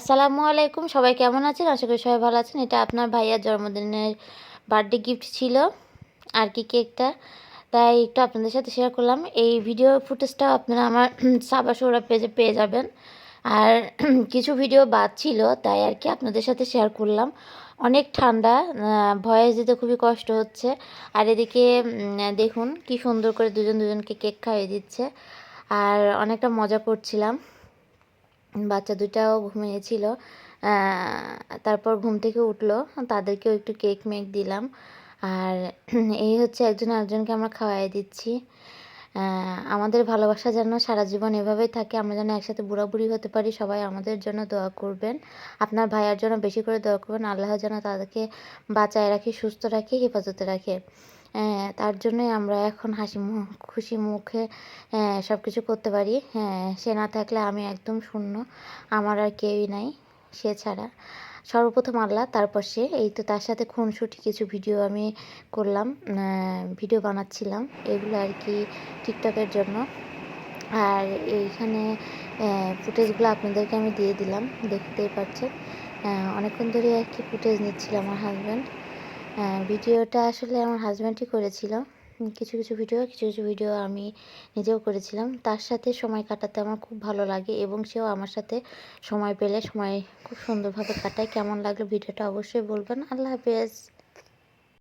আসসালামু আলাইকুম, সবাই কেমন আছেন? আশা করি সবাই ভালো আছেন। এটা আপনার ভাইয়ার জন্মদিনের বার্থডে গিফট ছিল আর কি কেকটা। তাই একটু আপনাদের সাথে শেয়ার করলাম। এই ভিডিও ফুটেজটাও আপনারা আমার সাবা সৌরভ পেজে পেয়ে যাবেন। আর কিছু ভিডিও বাদ ছিল, তাই আর কি আপনাদের সাথে শেয়ার করলাম। অনেক ঠান্ডা, ভয়েস দিতে খুবই কষ্ট হচ্ছে। আর এদিকে দেখুন কি সুন্দর করে দুজনকে কেক খাইয়ে দিচ্ছে। আর অনেকটা মজা করছিলাম। বাচ্চা দুটাও ঘুমিয়েছিল। তারপর ঘুম থেকে উঠলো, তাদেরকেও একটু কেক মেক দিলাম। আর এই হচ্ছে একজন আরেকজনকে আমরা খাওয়াই দিচ্ছি। আমাদের ভালোবাসা যেন সারা জীবন এভাবেই থাকে, আমরা যেন একসাথে বুড়াবুড়ি হতে পারি। সবাই আমাদের জন্য দোয়া করবেন, আপনার ভাইয়ার জন্য বেশি করে দোয়া করবেন। আল্লাহ যেন তাদেরকে বাঁচায় রাখে, সুস্থ রাখে, হেফাজতে রাখে। তার জন্যই আমরা এখন খুশি মুখে সব কিছু করতে পারি। সে না থাকলে আমি একদম শূন্য, আমার আর কেউই নাই সে ছাড়া। সর্বপ্রথম আল্লাহ, তারপর সে। এই তো তার সাথে খুনসুটি কিছু ভিডিও আমি করলাম, ভিডিও বানাচ্ছিলাম এগুলো আর কি টিকটকের জন্য। আর এইখানে ফুটেজগুলো আপনাদেরকে আমি দিয়ে দিলাম, দেখতেই পাচ্ছেন। অনেকক্ষণ ধরে আর কি ফুটেজ নিচ্ছিল আমার হাজব্যান্ড। ভিডিওটা আসলে আমার হাজব্যান্ডই করেছিল। কিছু কিছু ভিডিও আমি নিজেও করেছিলাম। তার সাথে সময় কাটাতে আমার খুব ভালো লাগে এবং সেও আমার সাথে সময় পেলে সময় খুব সুন্দরভাবে কাটায়। কেমন লাগলো ভিডিওটা অবশ্যই বলবেন। আল্লাহ হাফেজ।